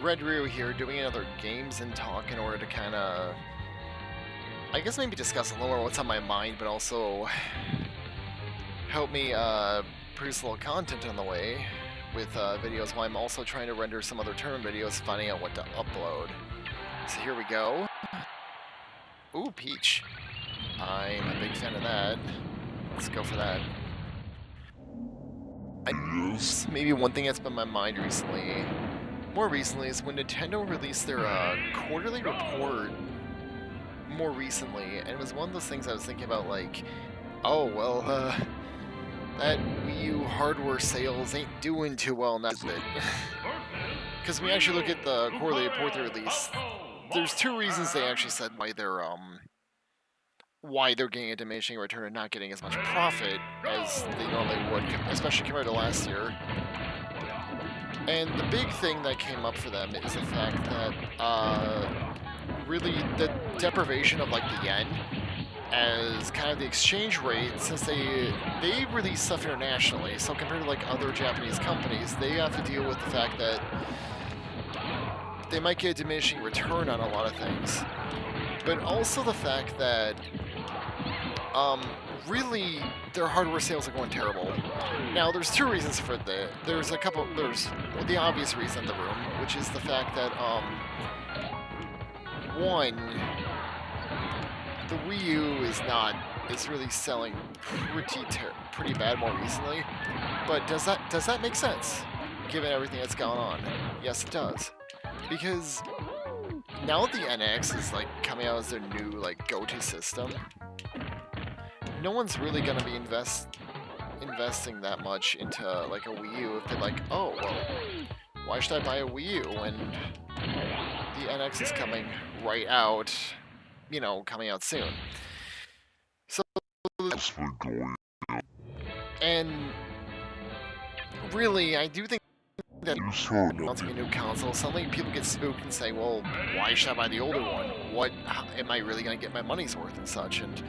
Red Ryu here, doing another Games and Talk in order to kind of, I guess maybe discuss a little more what's on my mind, but also help me produce a little content on the way with videos while I'm also trying to render some other tournament videos, finding out what to upload. So here we go. Ooh, Peach. I'm a big fan of that. Let's go for that. Maybe one thing that's been on my mind recently, more recently, is when Nintendo released their quarterly report more recently, and it was one of those things I was thinking about, like, oh, well, that Wii U hardware sales ain't doing too well now, because when we actually look at the quarterly report they released, there's two reasons they actually said why they're getting a diminishing return and not getting as much profit as they normally would, especially compared to last year. And the big thing that came up for them is the fact that really the deprivation of like the yen as kind of the exchange rate, since they release stuff internationally, so compared to like other Japanese companies, they have to deal with the fact that they might get a diminishing return on a lot of things, but also the fact that really their hardware sales are going terrible. Now, there's two reasons for that. There's the obvious reason in the room, which is the fact that one, the Wii U is really selling pretty bad more recently. But does that make sense, given everything that's going on? Yes, it does. Because now that the NX is like coming out as their new like go-to system, no one's really gonna be investing that much into like a Wii U if they're like, oh well, why should I buy a Wii U when the NX is coming right out, you know, coming out soon. So, and really, I do think that announcing a new console, suddenly people get spooked and say, well, why should I buy the older one? What am I really going to get my money's worth and such? And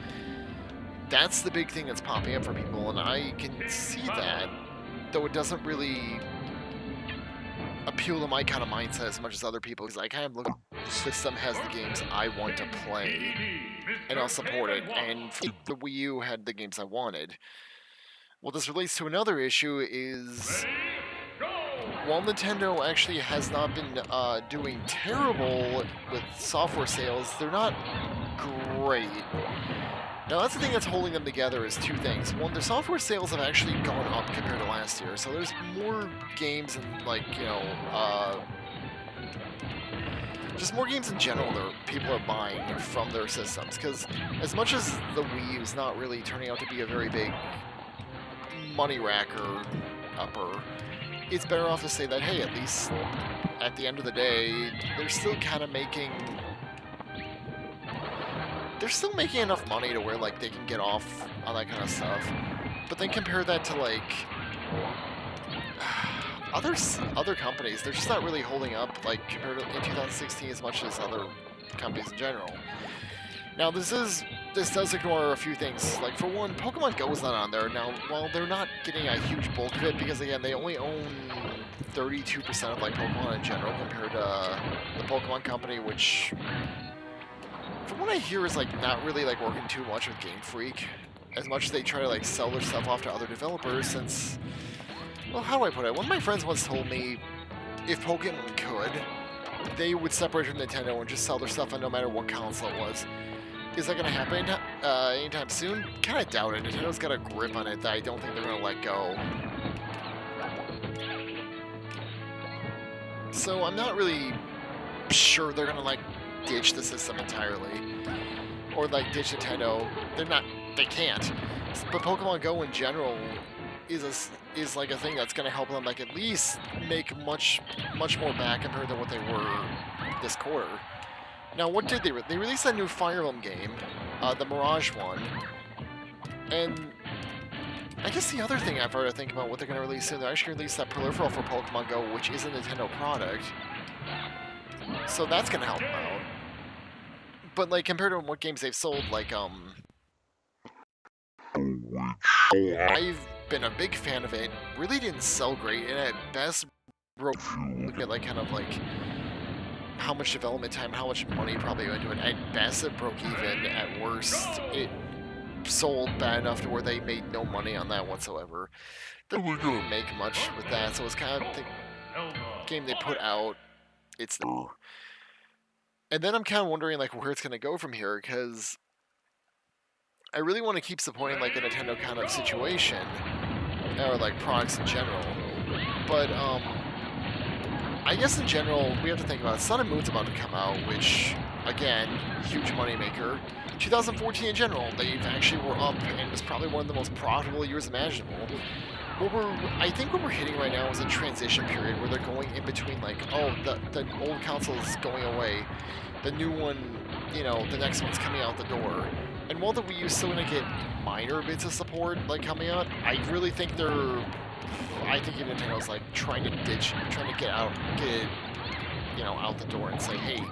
that's the big thing that's popping up for people, and I can see that, though it doesn't really appeal to my kind of mindset as much as other people, because I kind of look at the system has the games I want to play, and I'll support it, and the Wii U had the games I wanted. Well, this relates to another issue is, while Nintendo actually has not been doing terrible with software sales, they're not great. Now, that's the thing that's holding them together is two things. One, their software sales have actually gone up compared to last year, so there's more games and, like, you know, just more games in general that people are buying from their systems. Because as much as the Wii U is not really turning out to be a very big money racker upper, it's better off to say that, hey, at least at the end of the day, they're still kind of making... They're still making enough money to where, like, they can get off on that kind of stuff. But then compare that to, like, other companies. They're just not really holding up, like, compared to in 2016 as much as other companies in general. Now, this does ignore a few things. Like, for one, Pokemon Go is not on there. Now, while they're not getting a huge bulk of it, because, again, they only own 32% of, like, Pokemon in general compared to the Pokemon Company, which... from what I hear is like not really like working too much with Game Freak, as much as they try to like sell their stuff off to other developers. Since, well, how do I put it? One of my friends once told me if Pokemon could, they would separate from Nintendo and just sell their stuff on no matter what console it was. Is that gonna happen anytime soon? Kind of doubt it. Nintendo's got a grip on it that I don't think they're gonna let go. So I'm not really sure they're gonna like ditch the system entirely, or like ditch Nintendo. They can't. But Pokemon Go in general is like a thing that's gonna help them like at least make much more back compared to what they were this quarter. Now, what did they released a new Fire Emblem game, the Mirage one, and I guess the other thing I've heard to think about what they're gonna release soon, they're actually gonna release that Peripheral for Pokemon Go, which is a Nintendo product. So that's gonna help them out. But like compared to what games they've sold, like I've been a big fan of it. Really didn't sell great, and at best broke at like kind of like how much development time, how much money probably went into it. At best, it broke even. At worst, it sold bad enough to where they made no money on that whatsoever. They didn't make much with that, so it's kind of the game they put out. It's there. And then I'm kind of wondering like where it's gonna go from here, because I really want to keep supporting like a Nintendo kind of situation, or like products in general. But I guess in general we have to think about it. Sun and Moon's about to come out, which again, huge moneymaker. 2014 in general, they actually were up and was probably one of the most profitable years imaginable. I think what we're hitting right now is a transition period where they're going in between, like, oh, the old console is going away, the new one, you know, the next one's coming out the door. And while the Wii U's still gonna get minor bits of support, like, coming out, I really think I think Nintendo's, like, trying to get it, you know, out the door and say, hey,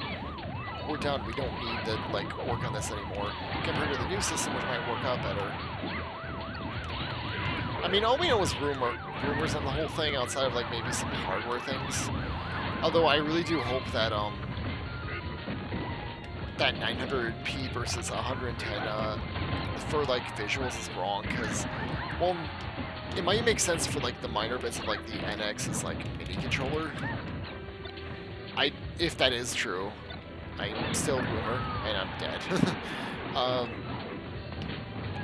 we're done, we don't need to, like, work on this anymore, compared to the new system, which might work out better. I mean, all we know is rumors on the whole thing outside of, like, maybe some hardware things. Although I really do hope that, that 900p versus 110, for, like, visuals is wrong, because, well, it might make sense for, like, the minor bits of, like, the NX's, like, mini controller. If that is true, I'm still a boomer, and I'm dead.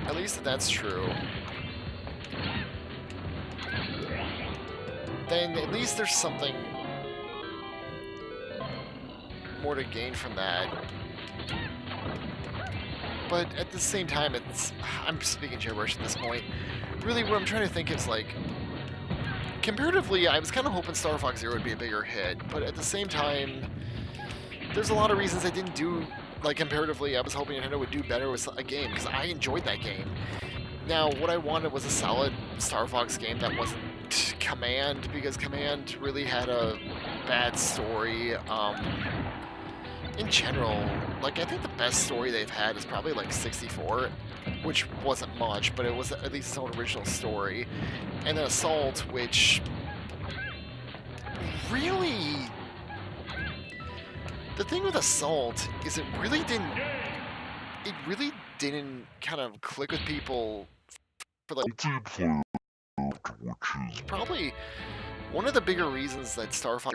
At least if that's true, then at least there's something more to gain from that. But at the same time, I'm speaking gibberish at this point. Really, what I'm trying to think is, like, comparatively, I was kind of hoping Star Fox Zero would be a bigger hit, but at the same time, there's a lot of reasons I didn't do, like, comparatively, I was hoping Nintendo would do better with a game, because I enjoyed that game. Now, what I wanted was a solid Star Fox game that wasn't Command, because Command really had a bad story. In general, like, I think the best story they've had is probably, like, 64, which wasn't much, but it was at least its own original story. And then Assault, which really... The thing with Assault is it really didn't kind of click with people for, like, probably one of the bigger reasons that Star Fox,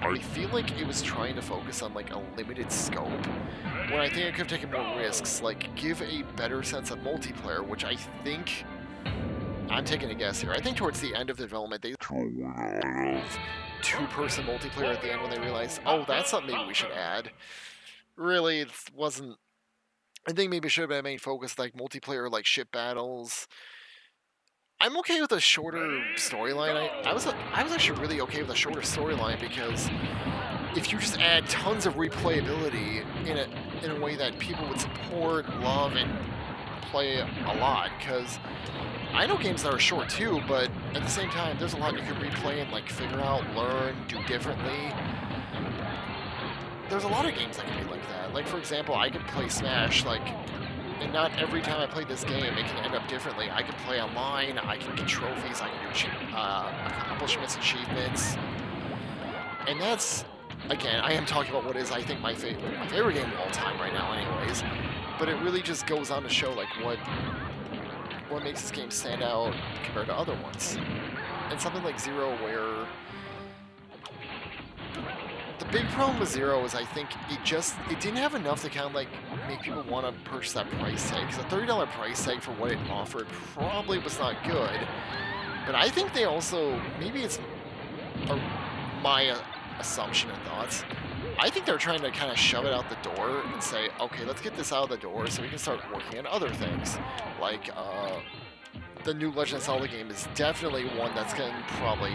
I feel like it was trying to focus on, like, a limited scope, when I think it could have taken more risks, like, give a better sense of multiplayer, which I think, I'm taking a guess here, I think towards the end of the development, they two-person multiplayer at the end when they realized, oh, that's something maybe we should add. Really, it wasn't, I think maybe it should have been a main focus, like, multiplayer, like, ship battles. I'm okay with a shorter storyline. I was actually really okay with a shorter storyline, because if you just add tons of replayability in a way that people would support, love, and play a lot, because I know games that are short too, but at the same time, there's a lot you can replay and, like, figure out, learn, do differently. There's a lot of games that can be like that. Like, for example, I could play Smash, like, and not every time I play this game, it can end up differently. I can play online, I can get trophies, I can do accomplishments, achievements. And that's, again, I am talking about what is, I think, my favorite game of all time right now anyways. But it really just goes on to show, like, what makes this game stand out compared to other ones. And something like Zero, where the big problem with Zero is I think it didn't have enough to kind of, like, make people want to purchase that price tag. Because a $30 price tag for what it offered probably was not good. But I think they also, maybe it's my assumption and thoughts, I think they're trying to kind of shove it out the door and say, okay, let's get this out of the door so we can start working on other things. Like, the new Legend of Zelda game is definitely one that's going to probably,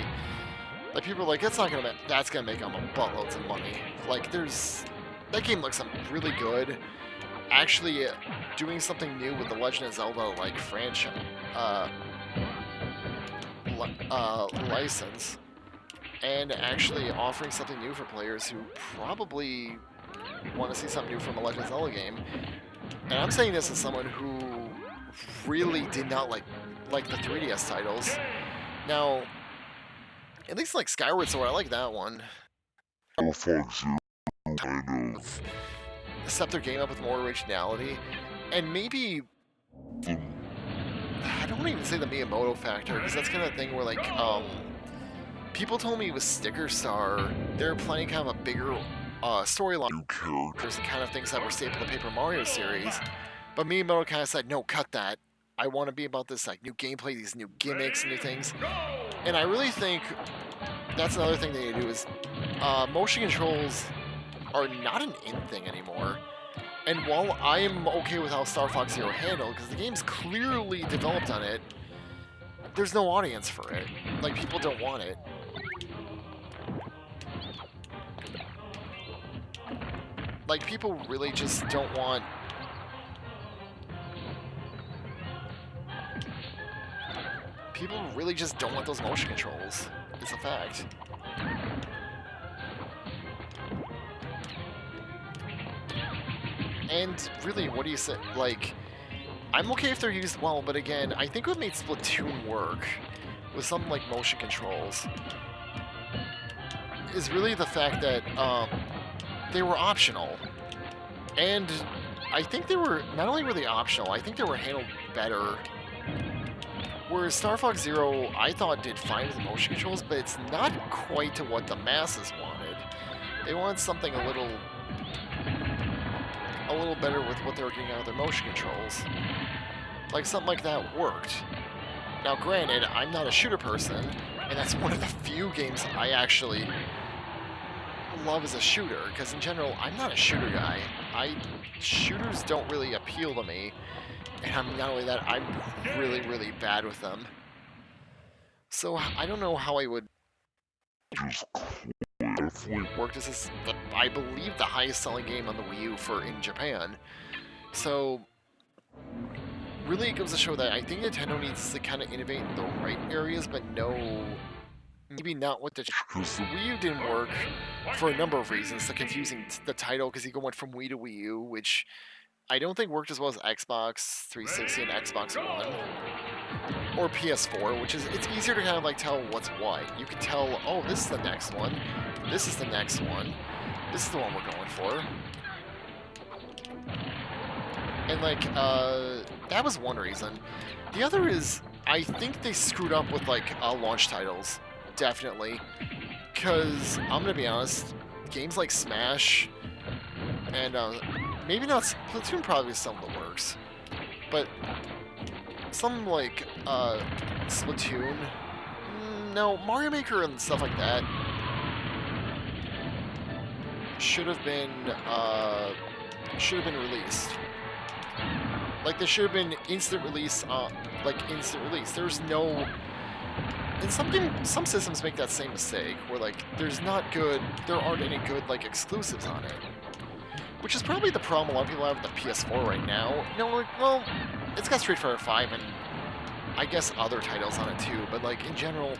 like, people are like, that's going to make them buttloads of money. Like, that game looks really good. Actually, doing something new with the Legend of Zelda, like, franchise, license, and actually offering something new for players who probably want to see something new from a Legend of Zelda game. And I'm saying this as someone who really did not like the 3DS titles. Now, at least like Skyward Sword, I like that one. Fox Zero kind of step their game up with more originality, and maybe the I don't even say the Miyamoto factor, because that's kind of thing where like people told me with Sticker Star they're planning kind of a bigger storyline new character. and kind of things that were staple to the Paper Mario series, but Miyamoto kind of said no, cut that. I want to be about this like new gameplay, these new gimmicks, and new things, and I really think that's another thing they need to do is motion controls are not an in thing anymore. And while I am okay with how Star Fox Zero handled, because the game's clearly developed on it, there's no audience for it. Like, people don't want it. Like, people really just don't want... People really just don't want those motion controls. It's a fact. And really, what do you say? Like, I'm okay if they're used well, but again, I think what made Splatoon work with something like motion controls is really the fact that they were optional. And I think they were, not only were they optional, I think they were handled better. Whereas Star Fox Zero, I thought did fine with the motion controls, but it's not quite to what the masses wanted. They wanted something a little better with what they were getting out of their motion controls. Like, something like that worked. Now, granted, I'm not a shooter person, and that's one of the few games I actually love as a shooter, because in general, I'm not a shooter guy. Shooters don't really appeal to me, and not only that, I'm really, really bad with them. So, I don't know how I would work. This is, I believe, the highest selling game on the Wii U in Japan. So, really, it goes to show that I think Nintendo needs to kind of innovate in the right areas, but maybe not with the Wii U didn't work for a number of reasons. The confusing the title, because you went from Wii to Wii U, which I don't think worked as well as Xbox 360 and Xbox One. Or PS4, which is, it's easier to kind of like tell what's what. You can tell, oh, this is the next one, this is the next one, this is the one we're going for. And like, that was one reason. The other is, I think they screwed up with like launch titles, definitely. Because, I'm gonna be honest, games like Smash, and maybe not, Splatoon probably is some of the works, but something like Splatoon, no, Mario Maker and stuff like that should have been released. Like, they should have been instant release. There's no. And some systems make that same mistake, where like there aren't any good like exclusives on it, which is probably the problem a lot of people have with the PS4 right now. Well, it's got Street Fighter V and I guess other titles on it too, but like in general,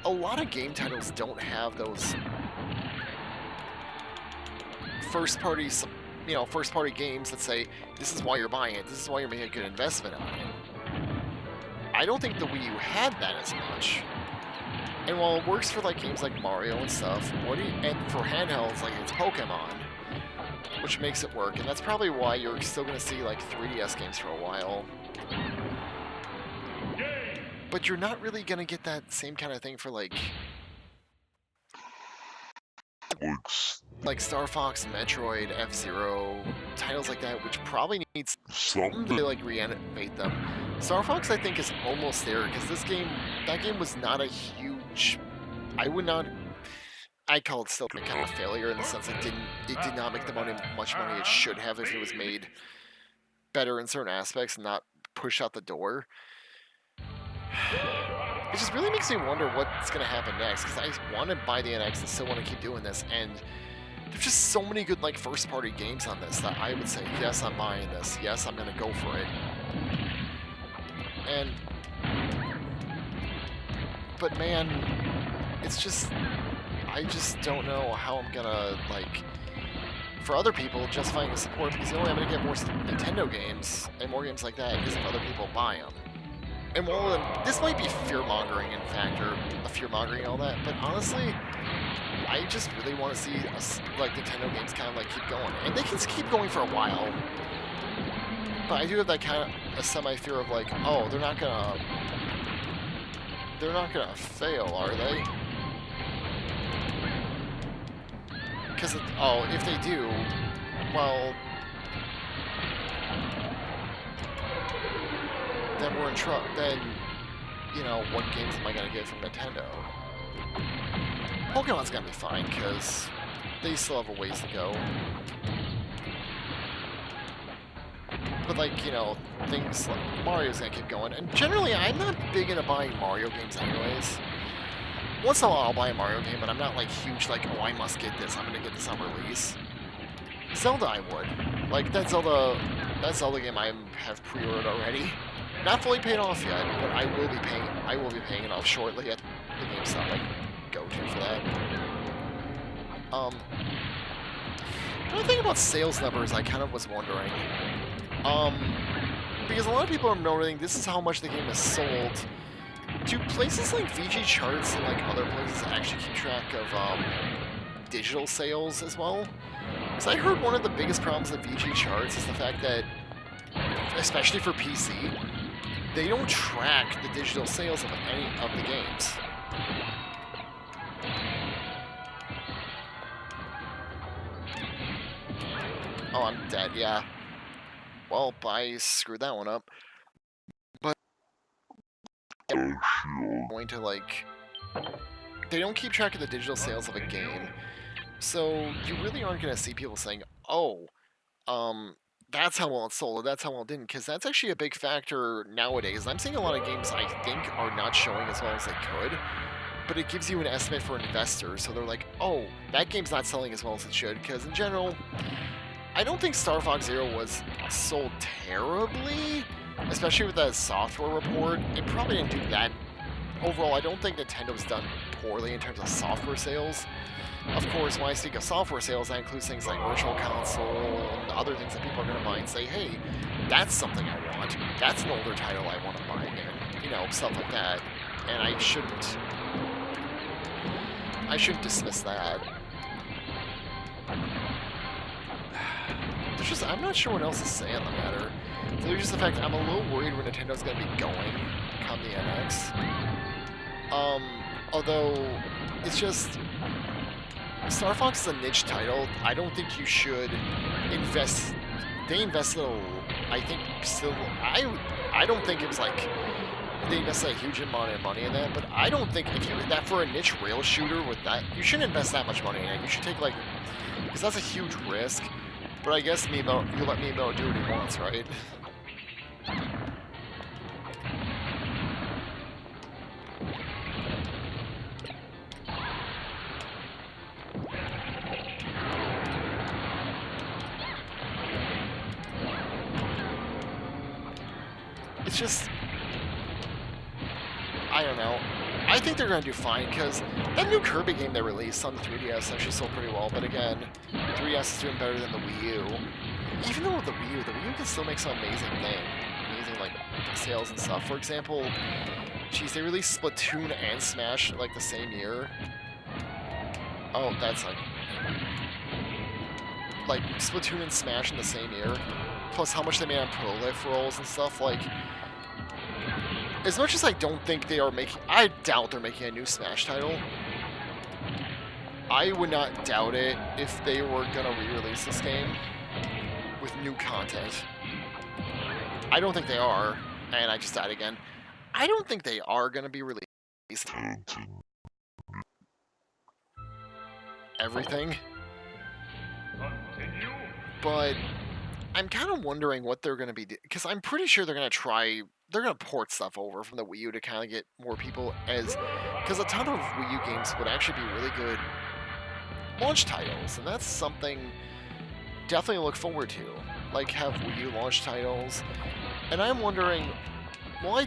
a lot of game titles don't have those first-party games that say this is why you're buying it, this is why you're making a good investment on it. I don't think the Wii U had that as much. And while it works for like games like Mario and stuff, and for handhelds like it's Pokemon, which makes it work, and that's probably why you're still going to see like 3DS games for a while. But you're not really going to get that same kind of thing for like Star Fox, Metroid, F-Zero, titles like that, which probably needs something to like reanimate them. Star Fox, I think, is almost there, because that game was not a huge, I call it still kind of a failure in the sense it did not make the much money it should have if it was made better in certain aspects and not pushed out the door. It just really makes me wonder what's going to happen next, because I want to buy the NX and still want to keep doing this, and there's just so many good like first-party games on this that I would say, yes, I'm buying this, yes, I'm going to go for it. But man, it's just, I just don't know how I'm gonna, like, for other people, justifying the support, because the only way I'm gonna get more Nintendo games, and more games like that, is if other people buy them. And while this might be fear-mongering in factor, fear-mongering and all that, but honestly, I just really want to see like Nintendo games kind of like keep going, and they can keep going for a while. But I do have that kind of a semi-fear of like, oh, they're not gonna fail, are they? Because if they do, well, then we're in trouble. Then, you know, what games am I gonna get from Nintendo? Pokemon's gonna be fine because they still have a ways to go. But like, you know, things like Mario's gonna keep going. And generally, I'm not big into buying Mario games anyways. Once in a while, I'll buy a Mario game, but I'm not like huge, like, oh, I must get this. I'm gonna get this on release. Zelda, I would. Like, that Zelda game I have pre-ordered already. Not fully paid off yet, but I will be paying it off shortly at the GameStop I go to for that. Another thing about sales numbers, I kind of was wondering. Because a lot of people are noting this is how much the game is sold. Do places like VG Charts and like other places actually keep track of digital sales as well? Because I heard one of the biggest problems of VG Charts is the fact that, especially for PC, they don't track the digital sales of any of the games. Oh, I'm dead, yeah. Well, I screwed that one up. But going to like, they don't keep track of the digital sales of a game, so you really aren't going to see people saying, "Oh, that's how well it sold, or that's how well it didn't," because that's actually a big factor nowadays. I'm seeing a lot of games I think are not showing as well as they could, but it gives you an estimate for investors, so they're like, "Oh, that game's not selling as well as it should," because in general, I don't think Star Fox Zero was sold terribly, especially with that software report. It probably didn't do that. Overall, I don't think Nintendo's done poorly in terms of software sales. Of course, when I speak of software sales, that includes things like Virtual Console and other things that people are going to buy and say, hey, that's something I want. That's an older title I want to buy again. You know, stuff like that. And I shouldn't dismiss that. There's just, I'm not sure what else to say on the matter. There's just the fact that I'm a little worried where Nintendo's going to be going come the NX. Although, it's just, Star Fox is a niche title. I don't think you should invest, they invested, I think, still, I don't think it was like, they invested a huge amount of money in that, but I don't think, if you, that for a niche rail shooter with that, you shouldn't invest that much money in it. You should take like, because that's a huge risk. But I guess Miyamoto, you let Miyamoto do what he wants, right? It's just, I don't know. I think they're going to do fine, because that new Kirby game they released on the 3DS actually sold pretty well, but again, 3DS is doing better than the Wii U. Even though the Wii U can still make some amazing like, sales and stuff. For example, geez, they released Splatoon and Smash, like, the same year. Oh, that's like Splatoon and Smash in the same year, plus how much they made on peripherals and stuff, like, as much as I don't think they are making, I doubt they're making a new Smash title. I would not doubt it if they were gonna re-release this game with new content. I don't think they are, and I just died again. I don't think they are gonna be released. Everything. But I'm kind of wondering what they're gonna be, because I'm pretty sure they're gonna port stuff over from the Wii U to kind of get more people because a ton of Wii U games would actually be really good launch titles, and that's something definitely look forward to. Like, have Wii U launch titles, and I'm wondering, well,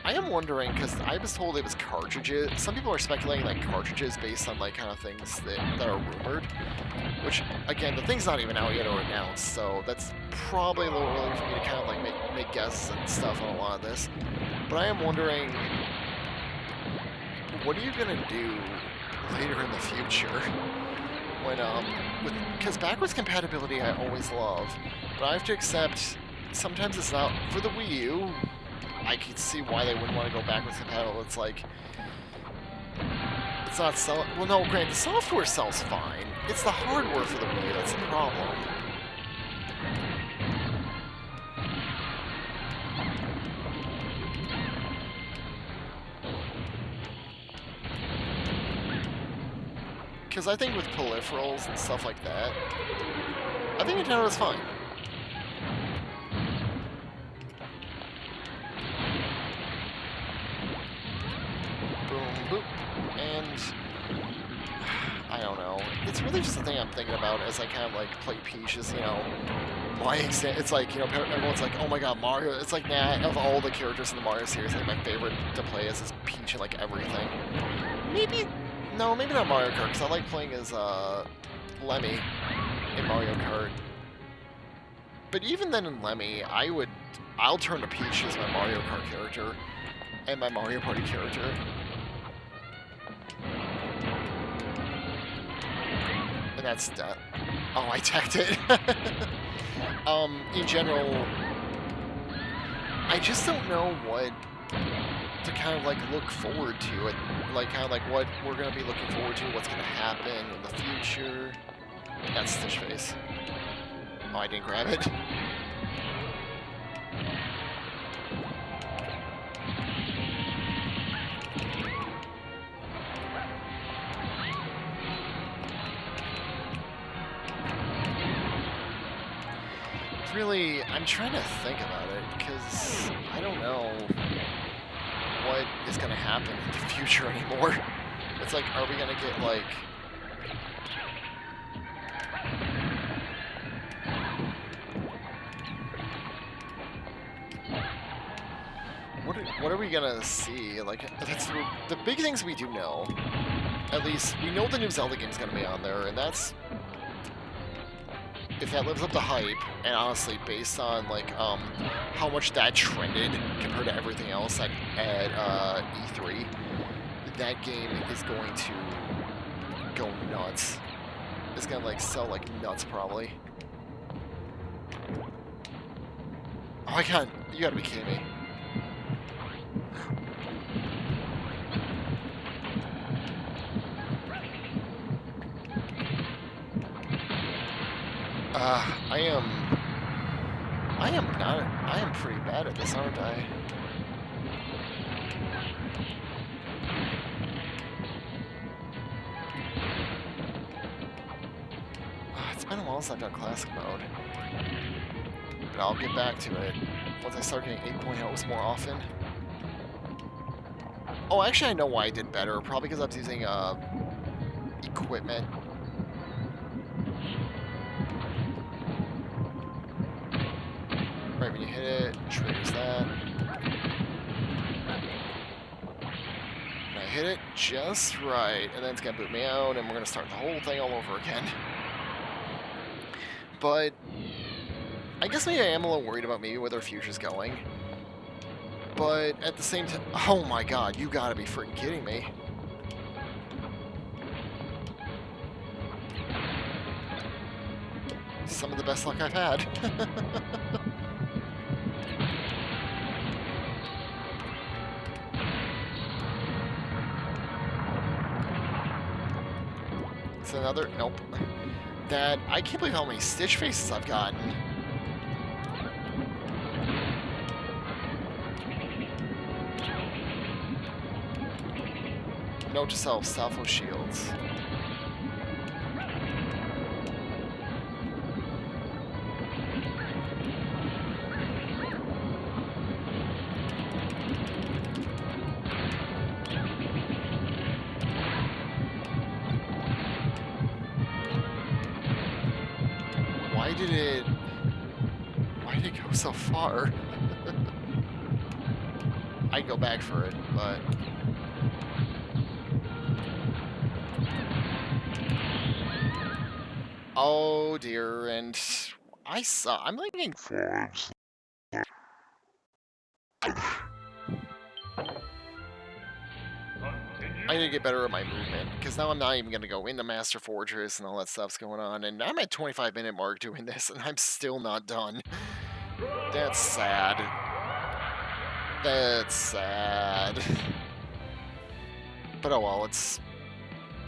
I am wondering, because I was told it was cartridges. Some people are speculating like cartridges based on like kind of things that are rumored, which again, the thing's not even out yet or announced, so that's probably a little early for me to kind of like make guesses and stuff on a lot of this. But I am wondering, what are you gonna do later in the future. When, because backwards compatibility I always love, but I have to accept sometimes it's not, for the Wii U, I could see why they wouldn't want to go backwards compatible. It's like, it's not selling, well no, granted, the software sells fine. It's the hardware for the Wii U that's the problem. Because I think with peripherals and stuff like that, I think Nintendo is fine. Boom, boop, and I don't know. It's really just the thing I'm thinking about as I kind of like play Peach is, you know, it's like, you know, everyone's like, oh my god, Mario, it's like, nah, of all the characters in the Mario series, like my favorite to play is Peach and like everything. Maybe, no, maybe not Mario Kart, because I like playing as Lemmy in Mario Kart. But even then in Lemmy, I'll turn to Peach as my Mario Kart character and my Mario Party character. And that's that. Oh, I tagged it. In general, I just don't know what to kind of like look forward to. It, like kind of like what we're gonna be looking forward to, what's gonna happen in the future. That's Stitch Face. Oh, I didn't grab it. Really, I'm trying to think about it, because I don't know what is going to happen in the future anymore. It's like, are we going to get, like... What are we going to see? Like, that's the big things we do know. At least, we know the new Zelda game is going to be on there, and that's... If that lives up to hype, and honestly, based on like how much that trended compared to everything else at E3, that game is going to go nuts. It's gonna like sell like nuts probably. Oh my god, you gotta be kidding me. I am pretty bad at this, aren't I? It's been a while since I've done classic mode. But I'll get back to it once I start getting 8.0s more often. Oh, actually I know why I did better. Probably because I was using equipment. Right when you hit it, triggers that. And I hit it just right, and then it's gonna boot me out, and we're gonna start the whole thing all over again. But I guess maybe I am a little worried about maybe where their future's going. But at the same time, oh my god, you gotta be freaking kidding me. Some of the best luck I've had. It's another, nope. That, I can't believe how many Stitch Faces I've gotten. Note to self, Salvo shields. Why did it go so far? I'd go back for it, but... Oh dear, and I saw. I'm like getting... I need to get better at my movement, because now I'm not even going to go into Master Fortress and all that stuff's going on, and I'm at 25-minute mark doing this, and I'm still not done. That's sad. That's sad. But oh well, it's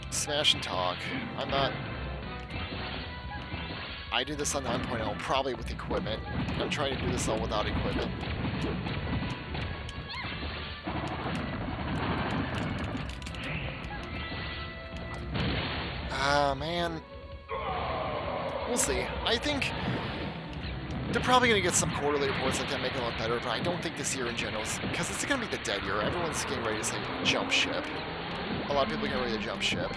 smash and talk. I did this on 9.0, probably with equipment. I'm trying to do this all without equipment. Man. We'll see. I think they're probably going to get some quarterly reports like that, make it a lot better, but I don't think this year in general, because it's going to be the dead year. Everyone's getting ready to say jump ship. A lot of people are getting ready to jump ship.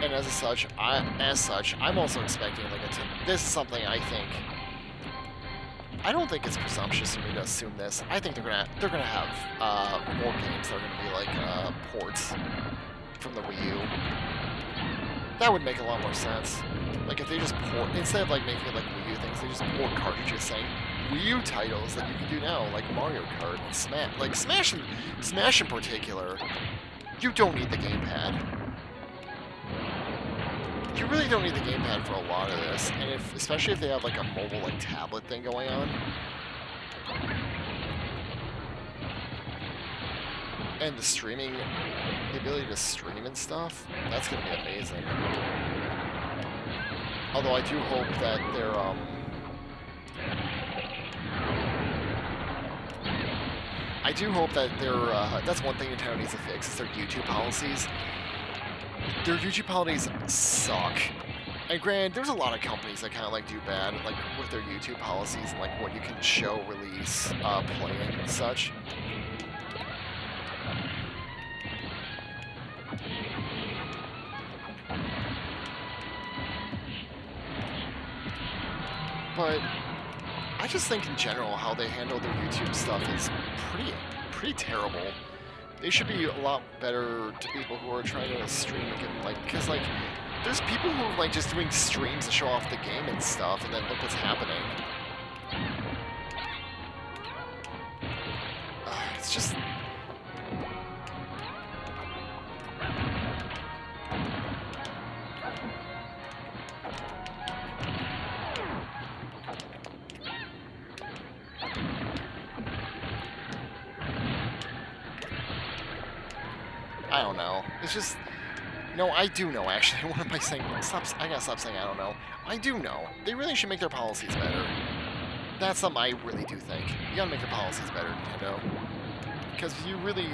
And as such, I'm also expecting like this is something I don't think it's presumptuous for me to assume this. I think they're gonna have more games that are gonna be like ports from the Wii U. That would make a lot more sense. Like if they just port, instead of like making it like Wii U things, they just port cartridges saying Wii U titles that you can do now, like Mario Kart and Smash. Like Smash in particular, you don't need the gamepad. You really don't need the gamepad for a lot of this, and especially if they have like a mobile like tablet thing going on. And the streaming, the ability to stream and stuff, that's gonna be amazing. Although I do hope that that's one thing Nintendo needs to fix, is their YouTube policies. Their YouTube policies suck. And granted, there's a lot of companies that kind of like do bad, like with their YouTube policies and like what you can show, release, play, and such. But I just think in general how they handle their YouTube stuff is pretty terrible. They should be a lot better to people who are trying to stream and get, like, because like there's people who are like just doing streams to show off the game and stuff, and then look what's happening. It's just. I don't know. It's just... No, I do know, actually. What am I saying? I gotta stop saying I don't know. I do know. They really should make their policies better. That's something I really do think. You gotta make your policies better, Nintendo. Because you really...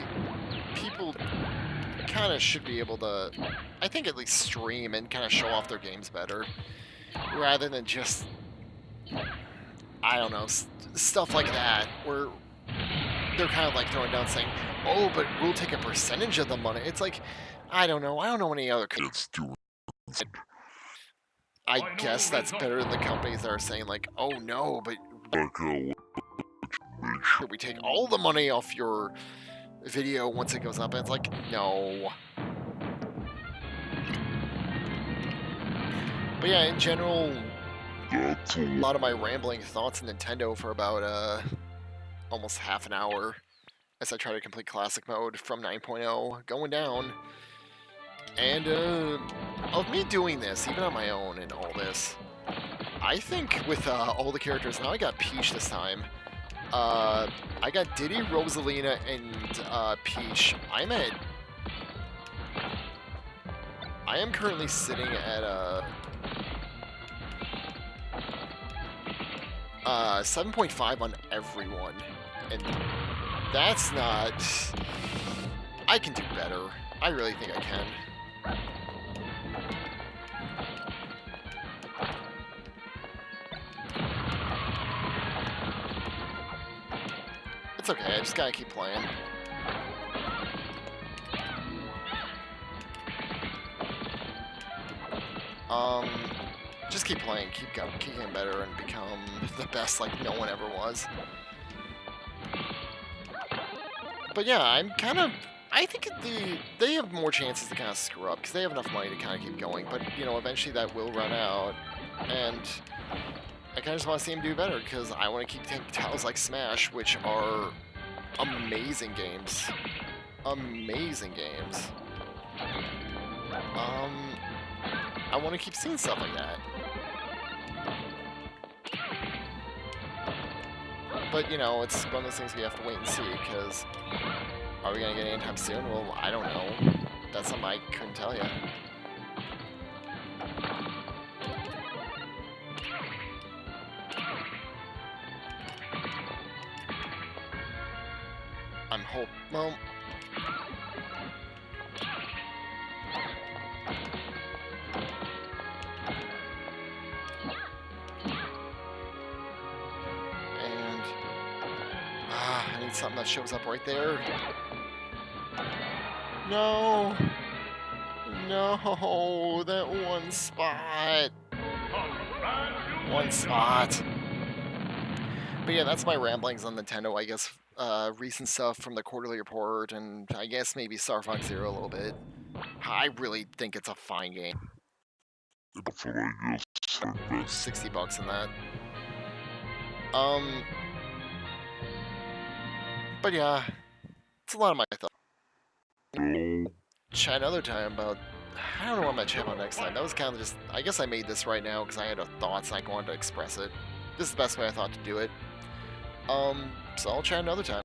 People kind of should be able to, I think, at least stream and kind of show off their games better. Rather than just... I don't know, stuff like that, where they're kind of like throwing down saying, oh, but we'll take a percentage of the money. It's like, I don't know any other... I guess that's better than the companies that are saying like, oh no, but we take all the money off your video once it goes up. And it's like, no. But yeah, in general, a lot of my rambling thoughts on Nintendo for about almost half an hour as I try to complete classic mode from 9.0, going down. And of me doing this, even on my own and all this, I think with all the characters, now I got Peach this time. I got Diddy, Rosalina, and Peach. I am currently sitting at 7.5 on everyone, and that's not... I can do better. I really think I can. It's okay, I just gotta keep playing. Just keep playing, keep getting better, and become the best like no one ever was. But yeah, I think they have more chances to kind of screw up, because they have enough money to kind of keep going, but, you know, eventually that will run out, and I kind of just want to see them do better, because I want to keep taking titles like Smash, which are amazing games. amazing games. I want to keep seeing stuff like that. But, you know, it's one of those things we have to wait and see, because are we going to get it anytime soon? Well, I don't know. That's something I couldn't tell you. Well... And... I need something that shows up right there. No! No! That one spot! One spot! But yeah, that's my ramblings on Nintendo, I guess. Recent stuff from the quarterly report, and I guess maybe Star Fox Zero a little bit. I really think it's a fine game. That's what I guess. I bet. $60 in that. But yeah, it's a lot of my thoughts. No. Chat another time about... I don't know what I'm going to chat about next time. That was kind of just... I guess I made this right now because I had thoughts and I wanted to express it. This is the best way I thought to do it. So I'll chat another time.